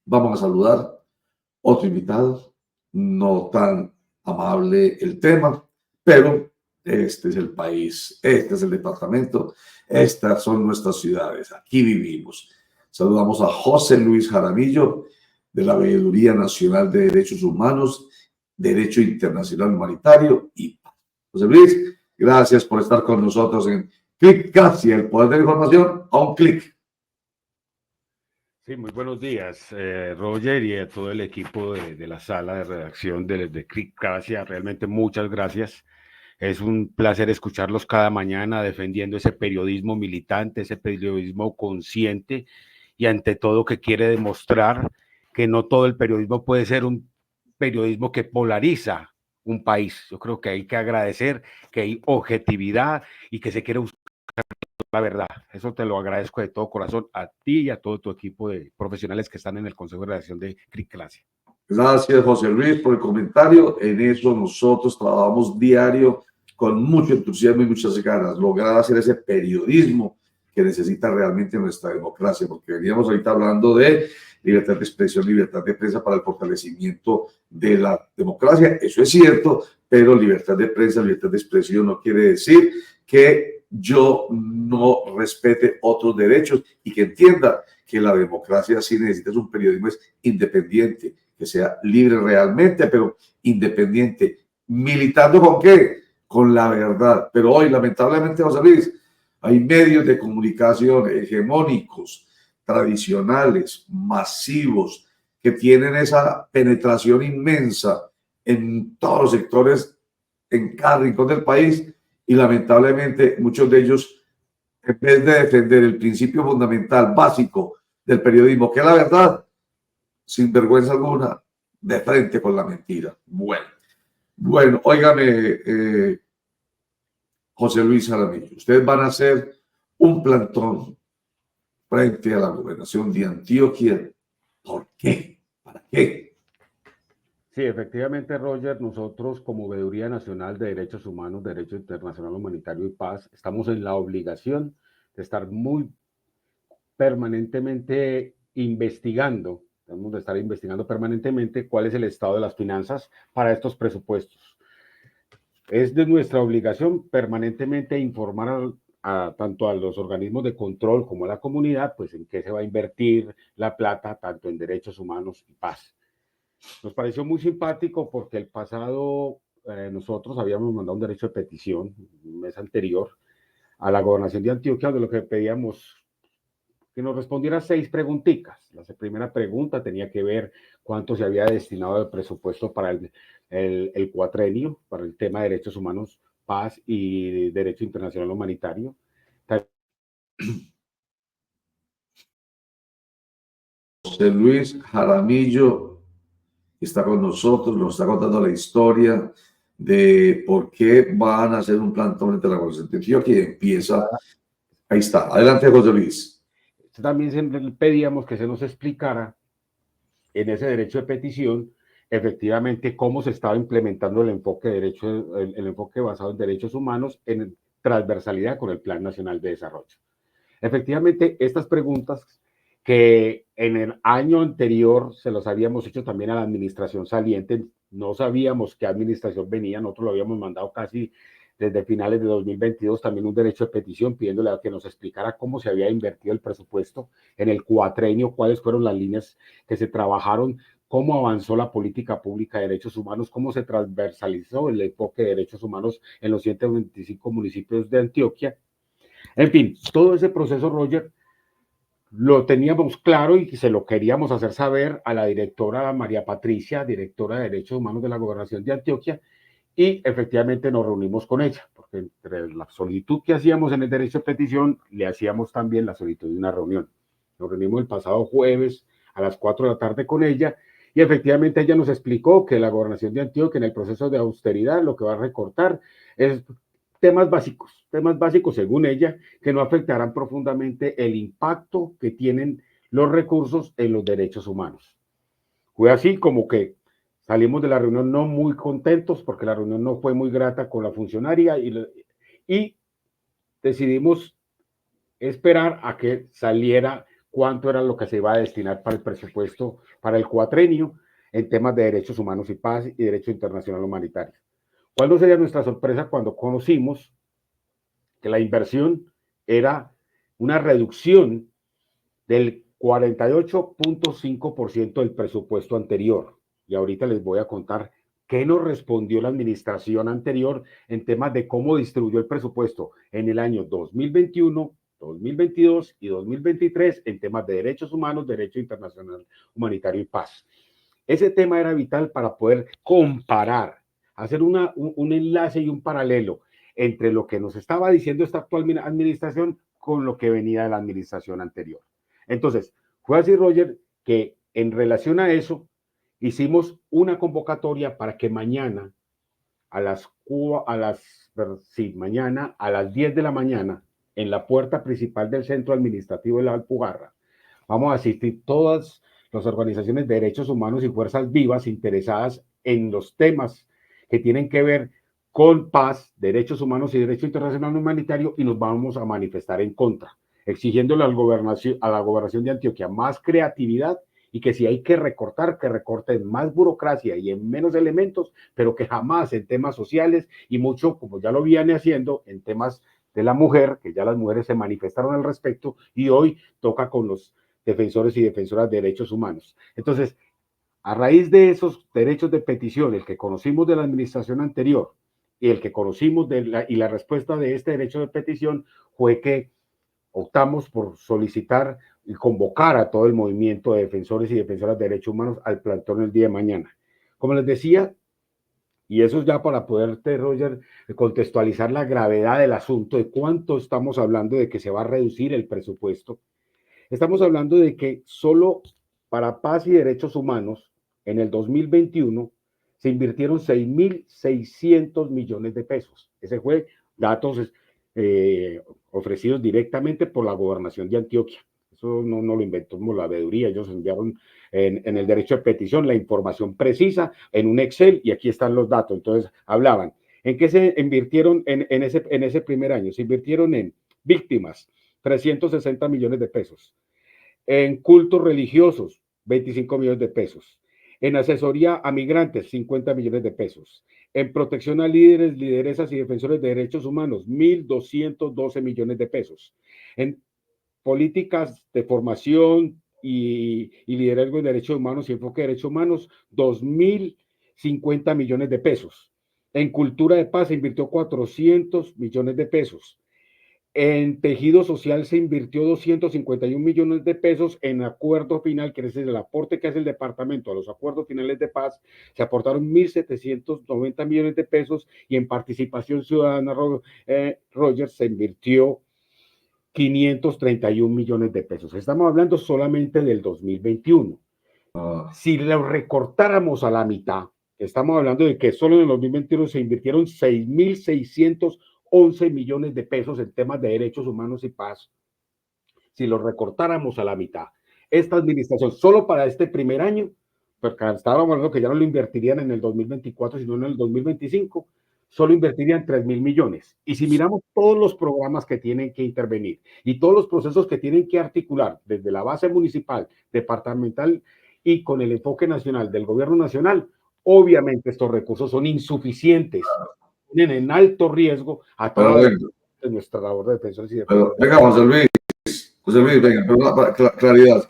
Vamos a saludar otro invitado, no tan amable el tema, pero este es el país, este es el departamento, estas son nuestras ciudades, aquí vivimos. Saludamos a José Luis Jaramillo, de la Veeduría Nacional de Derechos Humanos, Derecho Internacional Humanitario y Paz. José Luis, gracias por estar con nosotros en Clic Casi, el poder de la información a un clic. Sí, muy buenos días, Roger, y a todo el equipo de la sala de redacción de Cripcasia. Realmente muchas gracias. Es un placer escucharlos cada mañana defendiendo ese periodismo militante, ese periodismo consciente y ante todo que quiere demostrar que no todo el periodismo puede ser un periodismo que polariza un país. Yo creo que hay que agradecer que hay objetividad y que se quiere buscar la verdad. Eso te lo agradezco de todo corazón a ti y a todo tu equipo de profesionales que están en el Consejo de Redacción de Cripcasia. Gracias, José Luis, por el comentario. En eso nosotros trabajamos diario con mucho entusiasmo y muchas ganas, lograr hacer ese periodismo que necesita realmente nuestra democracia, porque veníamos ahorita hablando de libertad de expresión, libertad de prensa para el fortalecimiento de la democracia. Eso es cierto, pero libertad de prensa, libertad de expresión no quiere decir que yo no respete otros derechos y que entienda que la democracia sí necesita un periodismo independiente, que sea libre realmente, pero independiente. ¿Militando con qué? Con la verdad. Pero hoy, lamentablemente, José Luis, hay medios de comunicación hegemónicos, tradicionales, masivos, que tienen esa penetración inmensa en todos los sectores, en cada rincón del país, y lamentablemente muchos de ellos, en vez de defender el principio fundamental, básico del periodismo, que es la verdad, sin vergüenza alguna, de frente con la mentira. Bueno, óigame, José Luis Jaramillo, ustedes van a hacer un plantón frente a la gobernación de Antioquia. ¿Por qué? ¿Para qué? Sí, efectivamente, Roger, nosotros como Veeduría Nacional de Derechos Humanos, Derecho Internacional Humanitario y Paz, estamos en la obligación de estar muy permanentemente investigando, debemos de estar investigando permanentemente cuál es el estado de las finanzas para estos presupuestos. Es de nuestra obligación permanentemente informar tanto a los organismos de control como a la comunidad, pues en qué se va a invertir la plata, tanto en derechos humanos y paz. Nos pareció muy simpático porque el pasado nosotros habíamos mandado un derecho de petición un mes anterior a la gobernación de Antioquia, donde lo que pedíamos que nos respondiera 6 preguntitas. La primera pregunta tenía que ver cuánto se había destinado de presupuesto para el cuatrenio, para el tema de derechos humanos, paz y derecho internacional humanitario. José Luis Jaramillo está con nosotros, nos está contando la historia de por qué van a hacer un plantón entre la gobernación de Antioquia y empieza. Ahí está. Adelante, José Luis. También pedíamos que se nos explicara en ese derecho de petición efectivamente cómo se estaba implementando el enfoque, el enfoque basado en derechos humanos en transversalidad con el Plan Nacional de Desarrollo. Efectivamente, estas preguntas que en el año anterior se los habíamos hecho también a la administración saliente, no sabíamos qué administración venía, nosotros lo habíamos mandado casi desde finales de 2022, también un derecho de petición pidiéndole a que nos explicara cómo se había invertido el presupuesto en el cuatrenio, cuáles fueron las líneas que se trabajaron, cómo avanzó la política pública de derechos humanos, cómo se transversalizó el enfoque de derechos humanos en los 125 municipios de Antioquia. En fin, todo ese proceso, Roger, lo teníamos claro y se lo queríamos hacer saber a la directora María Patricia, directora de Derechos Humanos de la Gobernación de Antioquia, y efectivamente nos reunimos con ella, porque entre la solicitud que hacíamos en el derecho de petición, le hacíamos también la solicitud de una reunión. Nos reunimos el pasado jueves a las 4 de la tarde con ella, y efectivamente ella nos explicó que la Gobernación de Antioquia en el proceso de austeridad lo que va a recortar es temas básicos según ella, que no afectarán profundamente el impacto que tienen los recursos en los derechos humanos. Fue así como que salimos de la reunión no muy contentos porque la reunión no fue muy grata con la funcionaria y decidimos esperar a que saliera cuánto era lo que se iba a destinar para el presupuesto para el cuatrenio en temas de derechos humanos y paz y derecho internacional humanitario. ¿Cuál no sería nuestra sorpresa cuando conocimos que la inversión era una reducción del 48.5% del presupuesto anterior? Y ahorita les voy a contar qué nos respondió la administración anterior en temas de cómo distribuyó el presupuesto en el año 2021, 2022 y 2023 en temas de derechos humanos, derecho internacional humanitario y paz. Ese tema era vital para poder comparar, hacer un enlace y un paralelo entre lo que nos estaba diciendo esta actual administración con lo que venía de la administración anterior. Entonces, fue así, Roger, que en relación a eso, hicimos una convocatoria para que mañana mañana a las 10 de la mañana, en la puerta principal del centro administrativo de la Alpujarra, vamos a asistir todas las organizaciones de derechos humanos y fuerzas vivas interesadas en los temas que tienen que ver con paz, derechos humanos y derecho internacional humanitario, y nos vamos a manifestar en contra, exigiéndole a la gobernación de Antioquia más creatividad y que si hay que recortar, que recorten más burocracia y en menos elementos, pero que jamás en temas sociales y mucho, como ya lo viene haciendo, en temas de la mujer, que ya las mujeres se manifestaron al respecto y hoy toca con los defensores y defensoras de derechos humanos. Entonces, a raíz de esos derechos de petición, el que conocimos de la administración anterior y el que conocimos y la respuesta de este derecho de petición fue que optamos por solicitar y convocar a todo el movimiento de defensores y defensoras de derechos humanos al plantón el día de mañana. Como les decía, y eso es ya para poderte, Roger, contextualizar la gravedad del asunto, de cuánto estamos hablando de que se va a reducir el presupuesto. Estamos hablando de que solo para paz y derechos humanos, en el 2021, se invirtieron 6.600 millones de pesos. Ese fue datos ofrecidos directamente por la gobernación de Antioquia. Eso no lo inventamos la veeduría, ellos enviaron en el derecho de petición la información precisa en un Excel y aquí están los datos. Entonces, hablaban. ¿En qué se invirtieron en ese primer año? Se invirtieron en víctimas, 360 millones de pesos. En cultos religiosos, 25 millones de pesos. En asesoría a migrantes, 50 millones de pesos. En protección a líderes, lideresas y defensores de derechos humanos, 1.212 millones de pesos. En políticas de formación y liderazgo en derechos humanos y enfoque de derechos humanos, 2.050 millones de pesos. En cultura de paz se invirtió 400 millones de pesos. En tejido social se invirtió 251 millones de pesos. En acuerdo final, que es el aporte que hace el departamento a los acuerdos finales de paz, se aportaron 1.790 millones de pesos y en participación ciudadana, Roger, se invirtió 531 millones de pesos. Estamos hablando solamente del 2021. Si lo recortáramos a la mitad, estamos hablando de que solo en el 2021 se invirtieron 6.611 millones de pesos en temas de derechos humanos y paz. Si lo recortáramos a la mitad, esta administración solo para este primer año, porque estábamos hablando que ya no lo invertirían en el 2024, sino en el 2025, solo invertirían 3.000 millones. Y si miramos todos los programas que tienen que intervenir y todos los procesos que tienen que articular desde la base municipal, departamental y con el enfoque nacional del gobierno nacional, obviamente estos recursos son insuficientes, ponen en alto riesgo a toda nuestra labor de defensores y defensores. Venga, José Luis, venga, pero para claridad,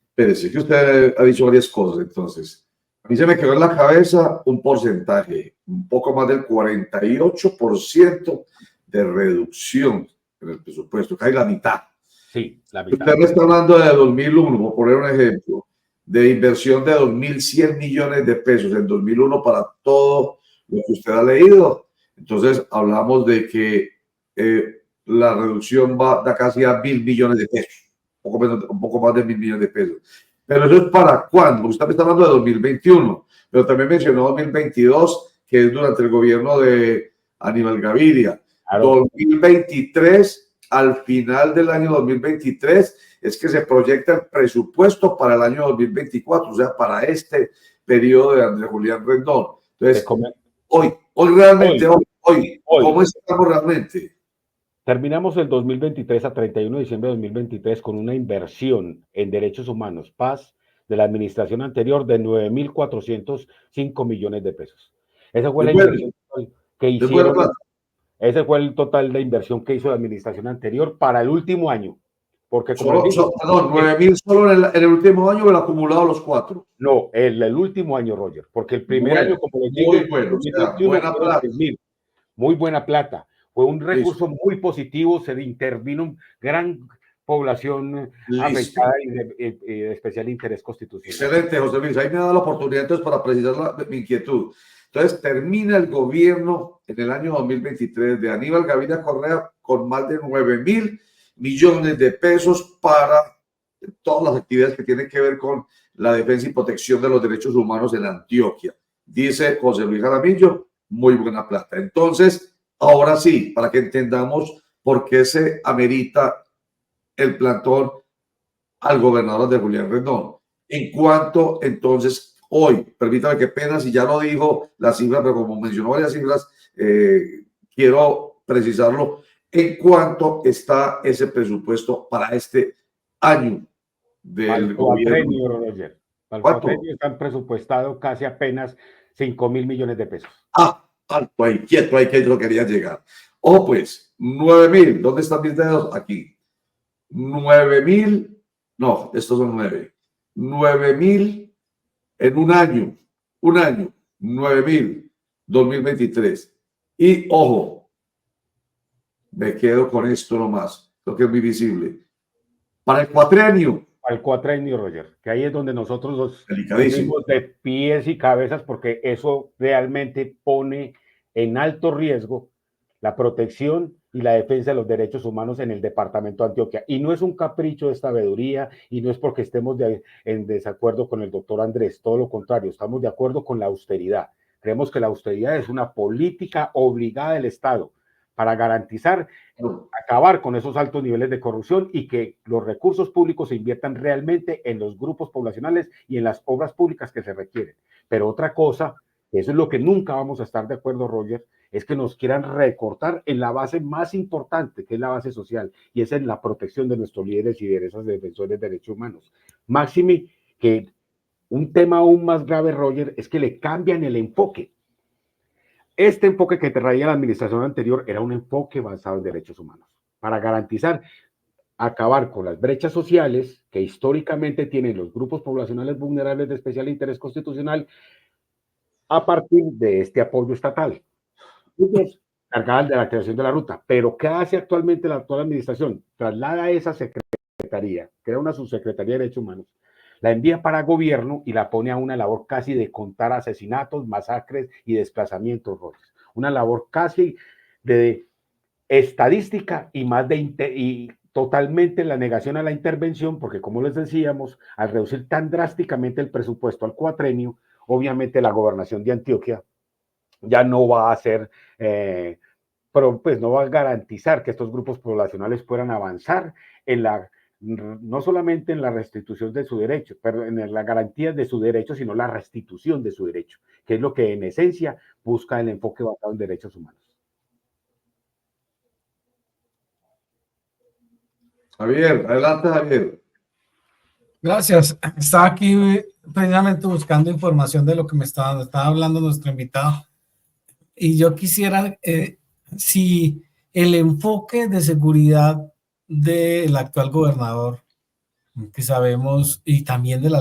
espérese, que usted ha dicho varias cosas, entonces. A mí se me quedó en la cabeza un porcentaje, un poco más del 48% de reducción en el presupuesto, casi la mitad. Sí, la mitad. Usted me está hablando de 2001, por poner un ejemplo, de inversión de 2.100 millones de pesos en 2001 para todo lo que usted ha leído. Entonces, hablamos de que la reducción va casi a 1.000 millones de pesos, un poco más de 1.000 millones de pesos. Pero eso es para cuándo, porque usted me está hablando de 2021, pero también mencionó 2022, que es durante el gobierno de Aníbal Gaviria. Claro. 2023, al final del año 2023, es que se proyecta el presupuesto para el año 2024, o sea, para este periodo de Andrés Julián Rendón. Entonces, hoy realmente, ¿cómo estamos realmente? Terminamos el 2023 a 31 de diciembre de 2023 con una inversión en derechos humanos, paz, de la administración anterior de 9.405 millones de pesos. Esa fue Es la bueno, inversión que es buena hicieron, plata. ese fue el total de inversión que hizo la administración anterior para el último año. Porque como les digo, Perdón, 9.000 solo en el último año o el acumulado de los 4. no, el último año, Roger, porque el primer Bueno, año, como les muy digo, bueno, o sea, 2021 buena fueron plata. 6.000. Muy buena plata. Fue un recurso Listo, muy positivo, se intervino gran población afectada listo. y de especial interés constitucional. Excelente, José Luis. Ahí me da la oportunidad entonces para precisar mi inquietud. Entonces, termina el gobierno en el año 2023 de Aníbal Gaviria Correa con más de 9.000 millones de pesos para todas las actividades que tienen que ver con la defensa y protección de los derechos humanos en Antioquia. Dice José Luis Jaramillo, muy buena plata. Entonces, ahora sí, para que entendamos por qué se amerita el plantón al gobernador de Julián Rendón. En cuanto entonces hoy, permítame que pena si ya lo dijo la cifra, pero como mencionó varias cifras, quiero precisarlo. En cuanto está ese presupuesto para este año Al del gobierno. cuatrenio, Roger. Al ¿Cuánto? cuatrenio están presupuestados casi apenas 5.000 millones de pesos. Alto ahí, quieto ahí, que yo quería llegar. O pues, 9.000, ¿dónde están mis dedos? Aquí. 9.000, no, estos son 9. 9.000 en un año, 9.000, 2023. Y ojo, me quedo con esto nomás, lo que es muy visible. Para el cuatrenio, Al cuatrenio, Roger, que ahí es donde nosotros nos delicadísimo. unimos de pies y cabezas porque eso realmente pone en alto riesgo la protección y la defensa de los derechos humanos en el departamento de Antioquia. Y no es un capricho de esta veeduría y no es porque estemos en desacuerdo con el doctor Andrés, todo lo contrario, estamos de acuerdo con la austeridad. Creemos que la austeridad es una política obligada del Estado para garantizar acabar con esos altos niveles de corrupción y que los recursos públicos se inviertan realmente en los grupos poblacionales y en las obras públicas que se requieren. Pero otra cosa, eso es lo que nunca vamos a estar de acuerdo, Roger, es que nos quieran recortar en la base más importante, que es la base social, y es en la protección de nuestros líderes y de esos defensores de derechos humanos. Máxime que un tema aún más grave, Roger, es que le cambian el enfoque. Este enfoque que traía la administración anterior era un enfoque basado en derechos humanos, para garantizar acabar con las brechas sociales que históricamente tienen los grupos poblacionales vulnerables de especial interés constitucional a partir de este apoyo estatal. Ellos cargaban de la creación de la ruta, pero ¿qué hace actualmente la actual administración? Traslada esa secretaría, crea una subsecretaría de Derechos Humanos, la envía para gobierno y la pone a una labor casi de contar asesinatos, masacres y desplazamientos, Rojas. Una labor casi de estadística y más y totalmente la negación a la intervención, porque como les decíamos, al reducir tan drásticamente el presupuesto al cuatrenio, obviamente la gobernación de Antioquia ya no va a ser, pero pues no va a garantizar que estos grupos poblacionales puedan avanzar en la, no solamente en la restitución de su derecho, pero en la garantía de su derecho, sino la restitución de su derecho, que es lo que en esencia busca el enfoque basado en derechos humanos. Javier, adelante, Javier. Gracias. Estaba aquí precisamente buscando información de lo que estaba hablando nuestro invitado. Y yo quisiera, si el enfoque de seguridad del actual gobernador, que sabemos, y también del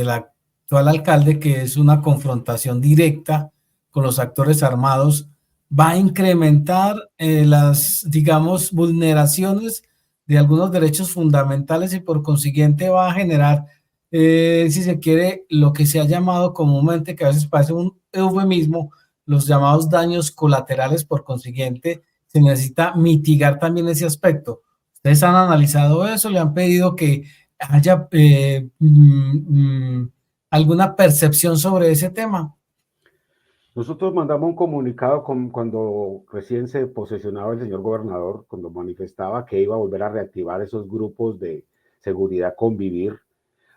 actual alcalde, que es una confrontación directa con los actores armados, va a incrementar las, digamos, vulneraciones de algunos derechos fundamentales y por consiguiente va a generar, si se quiere, lo que se ha llamado comúnmente, que a veces parece un eufemismo, los llamados daños colaterales. Por consiguiente, se necesita mitigar también ese aspecto. ¿Ustedes han analizado eso? ¿Le han pedido que haya alguna percepción sobre ese tema? Nosotros mandamos un comunicado cuando recién se posesionaba el señor gobernador, cuando manifestaba que iba a volver a reactivar esos grupos de seguridad convivir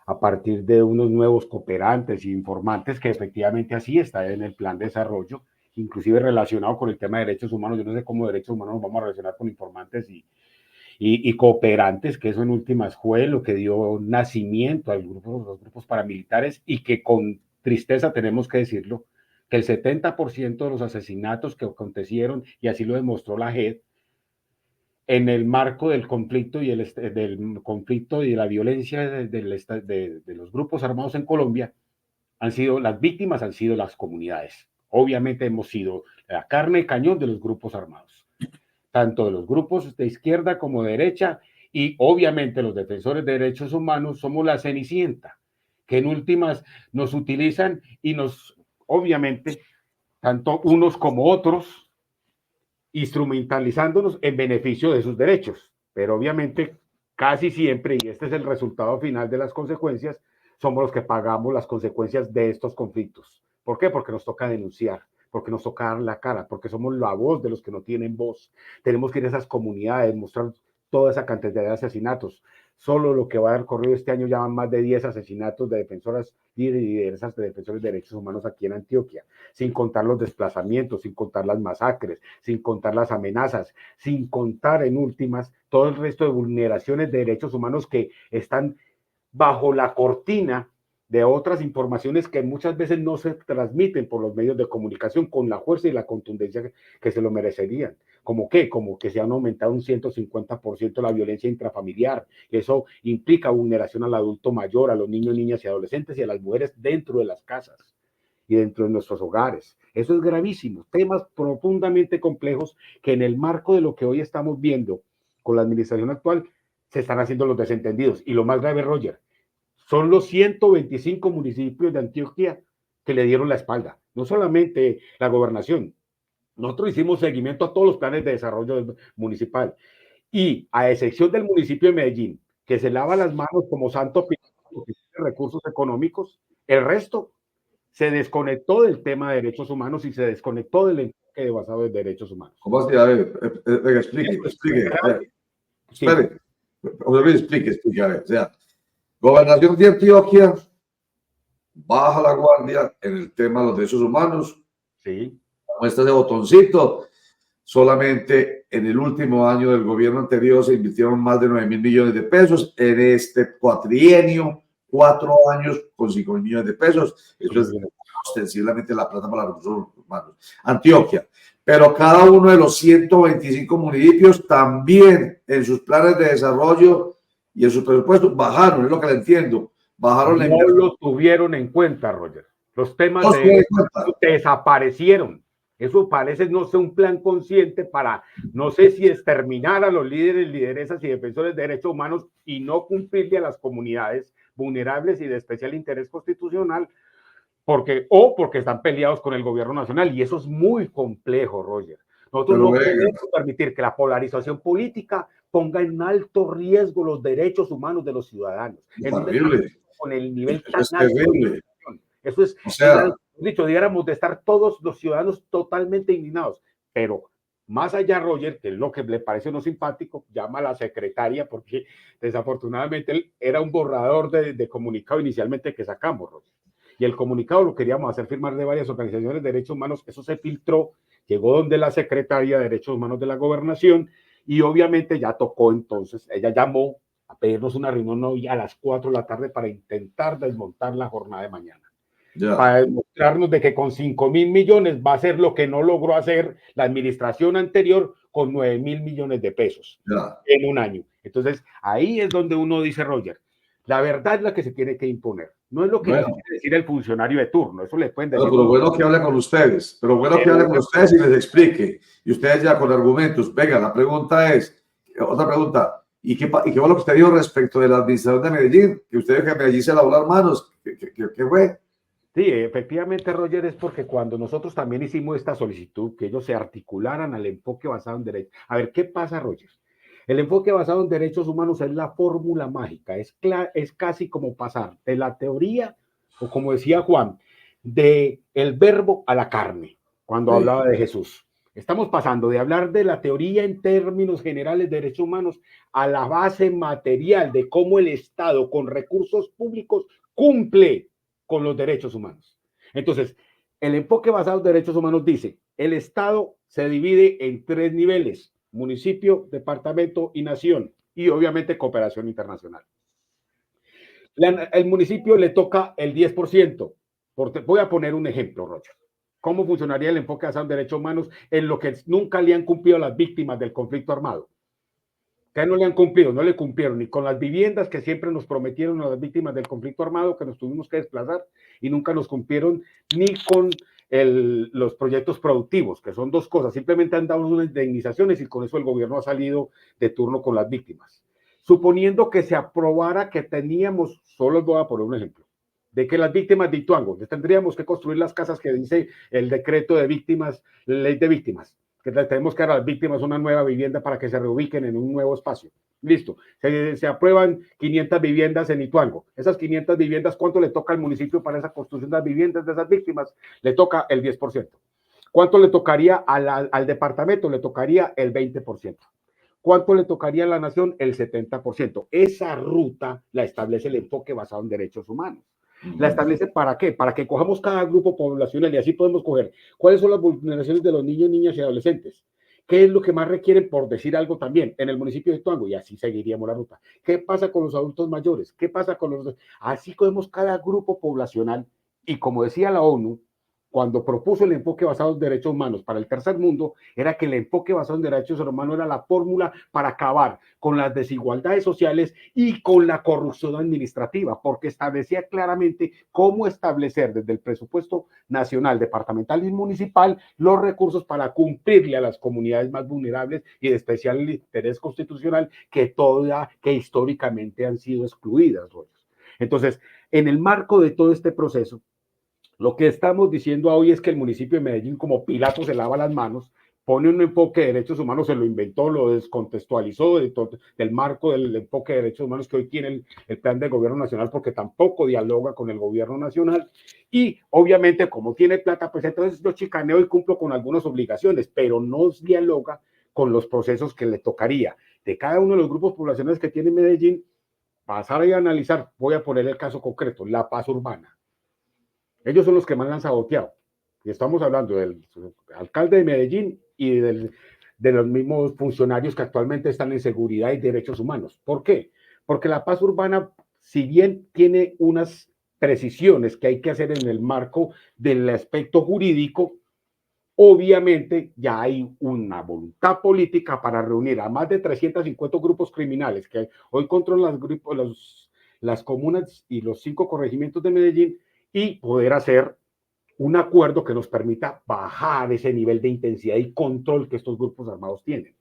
a partir de unos nuevos cooperantes e informantes, que efectivamente así está en el plan de desarrollo, inclusive relacionado con el tema de derechos humanos. Yo no sé cómo derechos humanos nos vamos a relacionar con informantes y cooperantes, que eso en últimas fue lo que dio nacimiento a los grupos paramilitares, y que con tristeza tenemos que decirlo, que el 70% de los asesinatos que acontecieron, y así lo demostró la JED, en el marco del conflicto y del conflicto y de la violencia de los grupos armados en Colombia, las víctimas han sido las comunidades. Obviamente hemos sido la carne de cañón de los grupos armados, tanto de los grupos de izquierda como de derecha, y obviamente los defensores de derechos humanos somos la cenicienta, que en últimas nos utilizan y nos, obviamente, tanto unos como otros, instrumentalizándonos en beneficio de sus derechos. Pero obviamente, casi siempre, y este es el resultado final de las consecuencias, somos los que pagamos las consecuencias de estos conflictos. ¿Por qué? Porque nos toca denunciar, porque nos toca dar la cara, porque somos la voz de los que no tienen voz. Tenemos que ir a esas comunidades, mostrar toda esa cantidad de asesinatos. Solo lo que va a haber corrido este año ya van más de 10 asesinatos de defensoras y lideresas de defensores de derechos humanos aquí en Antioquia, sin contar los desplazamientos, sin contar las masacres, sin contar las amenazas, sin contar en últimas todo el resto de vulneraciones de derechos humanos que están bajo la cortina de otras informaciones que muchas veces no se transmiten por los medios de comunicación con la fuerza y la contundencia que se lo merecerían. ¿Cómo qué? Como que se han aumentado un 150% la violencia intrafamiliar. Eso implica vulneración al adulto mayor, a los niños, niñas y adolescentes y a las mujeres dentro de las casas y dentro de nuestros hogares. Eso es gravísimo. Temas profundamente complejos que en el marco de lo que hoy estamos viendo con la administración actual se están haciendo los desentendidos. Y lo más grave, Roger, son los 125 municipios de Antioquia que le dieron la espalda. No solamente la gobernación. Nosotros hicimos seguimiento a todos los planes de desarrollo municipal. Y a excepción del municipio de Medellín, que se lava las manos como santo piloto de recursos económicos, el resto se desconectó del tema de derechos humanos y se desconectó del enfoque basado en derechos humanos. ¿Cómo así? A ver, explique. Sí. Espere, explique. A ver, o sea, Gobernación de Antioquia baja la guardia en el tema de los derechos humanos. Sí. Muestra ese botoncito. Solamente en el último año del gobierno anterior se invirtieron más de 9.000 millones de pesos. En este cuatrienio, 4 años con 5.000 millones de pesos. Eso es ostensiblemente la plata para los recursos humanos. Antioquia. Pero cada uno de los 125 municipios también en sus planes de desarrollo y en sus presupuestos bajaron, es lo que le entiendo. Bajaron la inversión. No lo tuvieron en cuenta, Roger. Los temas desaparecieron. Eso parece no ser un plan consciente para, no sé si exterminar a los líderes, lideresas y defensores de derechos humanos y no cumplirle a las comunidades vulnerables y de especial interés constitucional, porque están peleados con el gobierno nacional. Y eso es muy complejo, Roger. Nosotros no podemos permitir que la polarización política ponga en alto riesgo los derechos humanos de los ciudadanos. Con el nivel tan alto. Eso es, o sea, dicho, diéramos de estar todos los ciudadanos totalmente indignados. Pero más allá, Roger, que es lo que le pareció no simpático, llama a la secretaria, porque desafortunadamente él era un borrador de comunicado inicialmente que sacamos, Roger. Y el comunicado lo queríamos hacer firmar de varias organizaciones de derechos humanos. Eso se filtró, llegó donde la secretaria de Derechos Humanos de la Gobernación y obviamente ya tocó entonces, ella llamó a pedirnos una reunión hoy a las 4 de la tarde para intentar desmontar la jornada de mañana. Para demostrarnos de que con 5.000 millones va a ser lo que no logró hacer la administración anterior con 9.000 millones de pesos en un año. Entonces, ahí es donde uno dice, Roger, la verdad es la que se tiene que imponer. No es lo que quiere decir el funcionario de turno, eso le pueden decir. Pero bueno que hable con ustedes, y les explique. Y ustedes ya con argumentos. Venga, la pregunta es, otra pregunta, ¿y qué fue lo que usted dijo respecto de la administración de Medellín? Que usted dijo que Medellín se lavó las manos. ¿Qué fue? Sí, efectivamente, Roger, es porque cuando nosotros también hicimos esta solicitud, que ellos se articularan al enfoque basado en derechos. A ver, ¿qué pasa, Roger? El enfoque basado en derechos humanos es la fórmula mágica, es casi como pasar de la teoría, o como decía Juan, del verbo a la carne, cuando hablaba de Jesús. Estamos pasando de hablar de la teoría en términos generales de derechos humanos a la base material de cómo el Estado con recursos públicos cumple con los derechos humanos. Entonces, el enfoque basado en derechos humanos dice, el Estado se divide en 3 niveles, municipio, departamento y nación, y obviamente cooperación internacional. El municipio le toca el 10%. Voy a poner un ejemplo, Rocha. ¿Cómo funcionaría el enfoque basado en derechos humanos en lo que nunca le han cumplido a las víctimas del conflicto armado? Que no le han cumplido, no le cumplieron ni con las viviendas que siempre nos prometieron a las víctimas del conflicto armado, que nos tuvimos que desplazar, y nunca nos cumplieron ni con los proyectos productivos, que son 2 cosas. Simplemente han dado unas indemnizaciones y con eso el gobierno ha salido de turno con las víctimas. Suponiendo que se aprobara que teníamos, solo les voy a poner un ejemplo, de que las víctimas de Ituango, tendríamos que construir las casas que dice el decreto de víctimas, ley de víctimas, que tenemos que dar a las víctimas una nueva vivienda para que se reubiquen en un nuevo espacio. Listo, se aprueban 500 viviendas en Ituango. Esas 500 viviendas, ¿cuánto le toca al municipio para esa construcción de las viviendas de esas víctimas? Le toca el 10%. ¿Cuánto le tocaría al departamento? Le tocaría el 20%. ¿Cuánto le tocaría a la nación? El 70%. Esa ruta la establece el enfoque basado en derechos humanos. ¿La establece para qué? Para que cojamos cada grupo poblacional y así podemos coger cuáles son las vulneraciones de los niños, niñas y adolescentes. ¿Qué es lo que más requieren, por decir algo también, en el municipio de Ituango? Y así seguiríamos la ruta. ¿Qué pasa con los adultos mayores? ¿Qué pasa con los...? Así cogemos cada grupo poblacional y, como decía la ONU, cuando propuso el enfoque basado en derechos humanos para el tercer mundo, era que el enfoque basado en derechos humanos era la fórmula para acabar con las desigualdades sociales y con la corrupción administrativa, porque establecía claramente cómo establecer desde el presupuesto nacional, departamental y municipal los recursos para cumplirle a las comunidades más vulnerables y de especial interés constitucional que históricamente han sido excluidas. Entonces, en el marco de todo este proceso, lo que estamos diciendo hoy es que el municipio de Medellín, como Pilato se lava las manos, pone un enfoque de derechos humanos, se lo inventó, lo descontextualizó del marco del enfoque de derechos humanos que hoy tiene el plan de gobierno nacional, porque tampoco dialoga con el gobierno nacional. Y obviamente, como tiene plata, pues entonces yo chicaneo y cumplo con algunas obligaciones, pero no dialoga con los procesos que le tocaría de cada uno de los grupos poblacionales que tiene Medellín, pasar y analizar. Voy a poner el caso concreto, la paz urbana. Ellos son los que más han saboteado. Y estamos hablando del alcalde de Medellín y de los mismos funcionarios que actualmente están en seguridad y derechos humanos. ¿Por qué? Porque la paz urbana, si bien tiene unas precisiones que hay que hacer en el marco del aspecto jurídico, obviamente ya hay una voluntad política para reunir a más de 350 grupos criminales que hoy controlan las comunas y los 5 corregimientos de Medellín, y poder hacer un acuerdo que nos permita bajar ese nivel de intensidad y control que estos grupos armados tienen,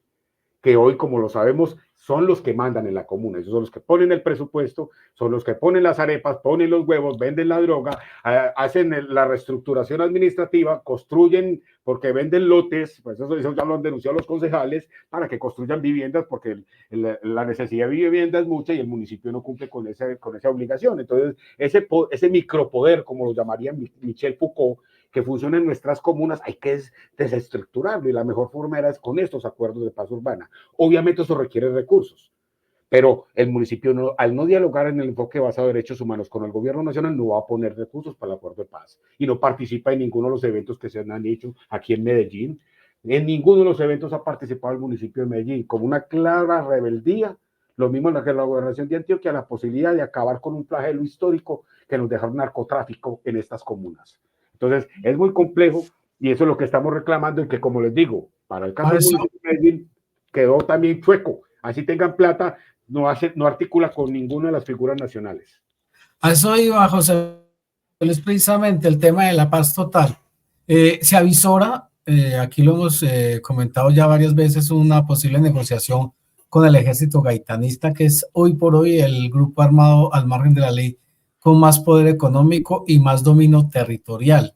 que hoy, como lo sabemos, son los que mandan en la comuna. Ellos son los que ponen el presupuesto, son los que ponen las arepas, ponen los huevos, venden la droga, hacen la reestructuración administrativa, construyen, porque venden lotes, pues eso ya lo han denunciado los concejales, para que construyan viviendas, porque la necesidad de vivienda es mucha y el municipio no cumple con esa obligación. Entonces, ese micropoder, como lo llamaría Michel Foucault, que funciona en nuestras comunas, hay que desestructurarlo, y la mejor forma era con estos acuerdos de paz urbana. Obviamente eso requiere recursos, pero el municipio, al no dialogar en el enfoque basado en derechos humanos con el gobierno nacional, no va a poner recursos para el acuerdo de paz y no participa en ninguno de los eventos que se han hecho aquí en Medellín. En ninguno de los eventos ha participado el municipio de Medellín, como una clara rebeldía. Lo mismo en la gobernación de Antioquia, la posibilidad de acabar con un flagelo histórico que nos dejó el narcotráfico en estas comunas. Entonces, es muy complejo y eso es lo que estamos reclamando, y que, como les digo, para el caso del municipio de Medellín quedó también chueco. Así tengan plata, no articula con ninguna de las figuras nacionales. A eso iba, José, es precisamente el tema de la paz total. Se avisora, aquí lo hemos comentado ya varias veces, una posible negociación con el ejército gaitanista, que es hoy por hoy el grupo armado al margen de la ley con más poder económico y más dominio territorial.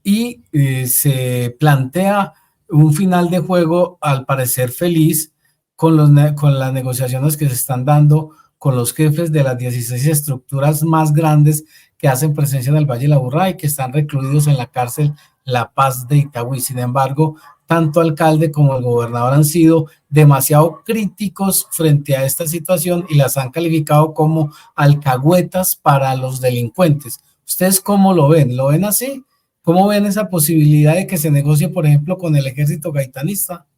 Y se plantea un final de juego, al parecer feliz, con las negociaciones que se están dando con los jefes de las 16 estructuras más grandes que hacen presencia en el Valle de la Aburrá y que están recluidos en la cárcel La Paz de Itagüí. Sin embargo, tanto alcalde como el gobernador han sido demasiado críticos frente a esta situación y las han calificado como alcahuetas para los delincuentes. ¿Ustedes cómo lo ven? ¿Lo ven así? ¿Cómo ven esa posibilidad de que se negocie, por ejemplo, con el ejército gaitanista?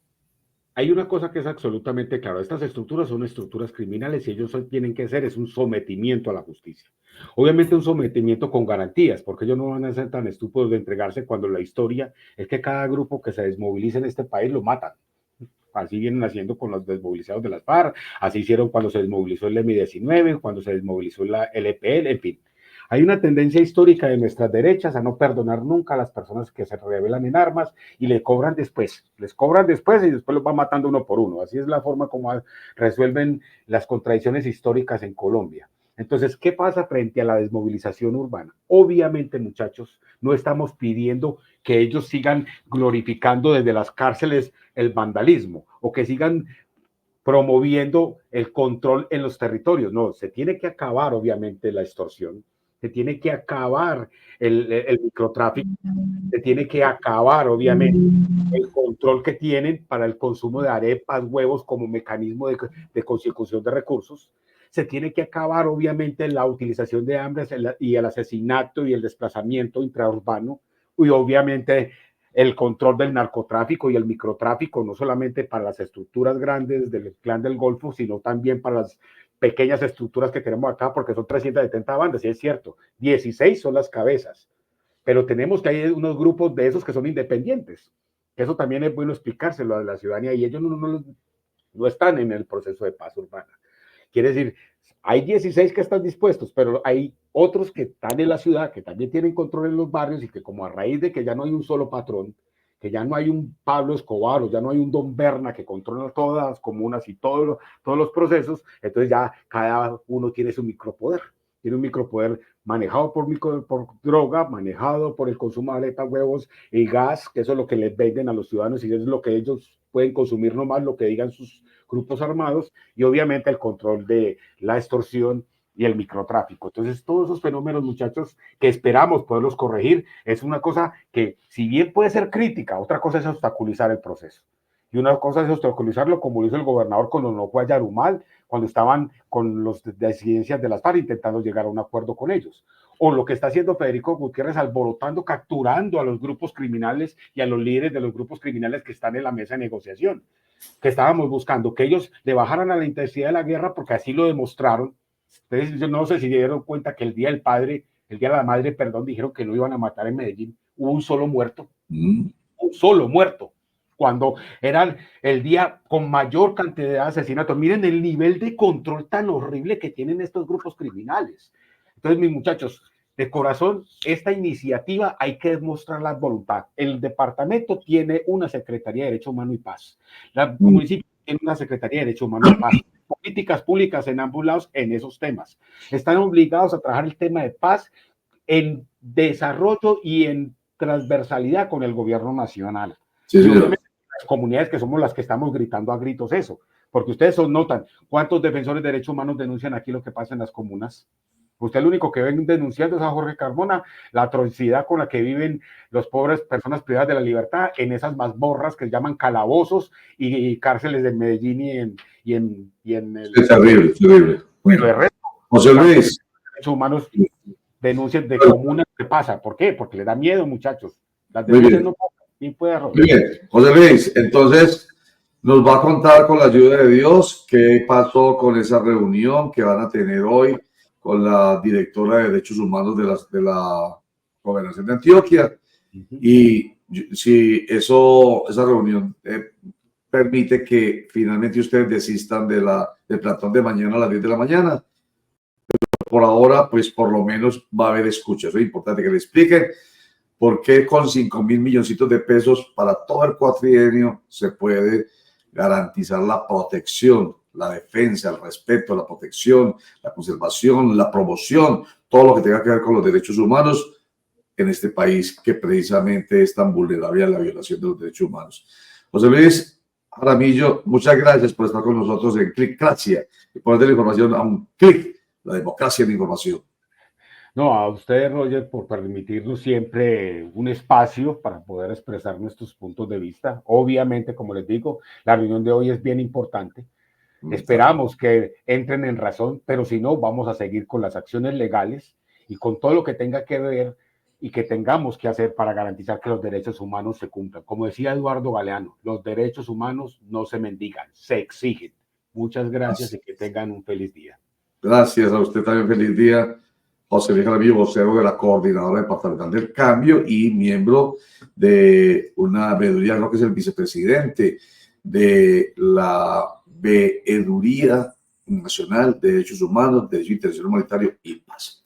Hay una cosa que es absolutamente clara, estas estructuras son estructuras criminales y ellos tienen que hacer es un sometimiento a la justicia. Obviamente un sometimiento con garantías, porque ellos no van a ser tan estúpidos de entregarse cuando la historia es que cada grupo que se desmovilice en este país lo matan. Así vienen haciendo con los desmovilizados de las FARC, así hicieron cuando se desmovilizó el M-19, cuando se desmovilizó la LPL, en fin. Hay una tendencia histórica de nuestras derechas a no perdonar nunca a las personas que se rebelan en armas y les cobran después y después los van matando uno por uno. Así es la forma como resuelven las contradicciones históricas en Colombia. Entonces, ¿qué pasa frente a la desmovilización urbana? Obviamente, muchachos, no estamos pidiendo que ellos sigan glorificando desde las cárceles el vandalismo o que sigan promoviendo el control en los territorios. No, se tiene que acabar, obviamente, la extorsión, se tiene que acabar el microtráfico, se tiene que acabar, obviamente, el control que tienen para el consumo de arepas, huevos como mecanismo de consecución de recursos. Se tiene que acabar, obviamente, la utilización de armas y el asesinato y el desplazamiento intraurbano y, obviamente, el control del narcotráfico y el microtráfico, no solamente para las estructuras grandes del Clan del Golfo, sino también para las pequeñas estructuras que tenemos acá, porque son 370 bandas, y es cierto, 16 son las cabezas, pero tenemos que hay unos grupos de esos que son independientes. Eso también es bueno explicárselo a la ciudadanía, y ellos no están en el proceso de paz urbana. Quiere decir, hay 16 que están dispuestos, pero hay otros que están en la ciudad, que también tienen control en los barrios y que como a raíz de que ya no hay un solo patrón, que ya no hay un Pablo Escobar o ya no hay un Don Berna que controla todas las comunas y todos los procesos, entonces ya cada uno tiene su micropoder. Tiene un micropoder manejado por droga, manejado por el consumo de aletas, huevos y gas, que eso es lo que les venden a los ciudadanos y eso es lo que ellos pueden consumir nomás, lo que digan sus grupos armados, y obviamente el control de la extorsión y el microtráfico. Entonces, todos esos fenómenos, muchachos, que esperamos poderlos corregir, es una cosa que, si bien puede ser crítica, otra cosa es obstaculizar el proceso. Y una cosa es obstaculizarlo, como lo hizo el gobernador cuando no fue a Yarumal, cuando estaban con los disidencias de las FARC intentando llegar a un acuerdo con ellos. O lo que está haciendo Federico Gutiérrez, alborotando, capturando a los grupos criminales y a los líderes de los grupos criminales que están en la mesa de negociación, que estábamos buscando, que ellos le bajaran a la intensidad de la guerra, porque así lo demostraron. Entonces, yo no sé si se dieron cuenta que el Día del Padre, el Día de la Madre, perdón, dijeron que no iban a matar en Medellín. Hubo un solo muerto, un solo muerto, cuando era el día con mayor cantidad de asesinatos. Miren el nivel de control tan horrible que tienen estos grupos criminales. Entonces, mis muchachos, de corazón, esta iniciativa hay que demostrar la voluntad. El departamento tiene una Secretaría de Derecho Humano y Paz. El municipio tiene una Secretaría de Derecho Humano y Paz. Políticas públicas en ambos lados en esos temas. Están obligados a trabajar el tema de paz en desarrollo y en transversalidad con el gobierno nacional. Sí, y obviamente las comunidades que somos las que estamos gritando a gritos eso, porque ustedes notan cuántos defensores de derechos humanos denuncian aquí lo que pasa en las comunas. Usted lo único que ven denunciando es a Jorge Carmona, la atrocidad con la que viven los pobres personas privadas de la libertad en esas mazmorras que se llaman calabozos y cárceles de Medellín y en el... Es terrible, terrible. Bueno, el resto, José Luis. Derechos humanos denuncias de comunas. ¿Qué pasa? ¿Por qué? Porque le da miedo, muchachos. Las denuncias no pasan. ¿Quién puede arrojar? Muy bien, José Luis, entonces nos va a contar con la ayuda de Dios qué pasó con esa reunión que van a tener hoy con la directora de Derechos Humanos de la Gobernación de Antioquia. Y si esa reunión permite que finalmente ustedes desistan del plantón de mañana a las 10 de la mañana. Pero por ahora, pues por lo menos va a haber escucha. Eso es importante que le expliquen por qué con 5.000 milloncitos de pesos para todo el cuatrienio se puede garantizar la protección, la defensa, el respeto, la protección, la conservación, la promoción, todo lo que tenga que ver con los derechos humanos en este país que precisamente es tan vulnerable a la violación de los derechos humanos. José Luis Jaramillo, muchas gracias por estar con nosotros en Clicracia y poner la información a un clic, la democracia en la información. No, a usted, Roger, por permitirnos siempre un espacio para poder expresar nuestros puntos de vista. Obviamente, como les digo, la reunión de hoy es bien importante. Esperamos que entren en razón, pero si no, vamos a seguir con las acciones legales y con todo lo que tenga que ver y que tengamos que hacer para garantizar que los derechos humanos se cumplan. Como decía Eduardo Galeano, los derechos humanos no se mendigan, se exigen. Muchas gracias y que tengan un feliz día. Gracias a usted también, feliz día. José Luis Jaramillo, vocero de la Coordinadora Departamental del Cambio y miembro de una veeduría, creo que es el vicepresidente de la Veeduría Nacional de Derechos Humanos, Derecho Internacional Humanitario y Paz.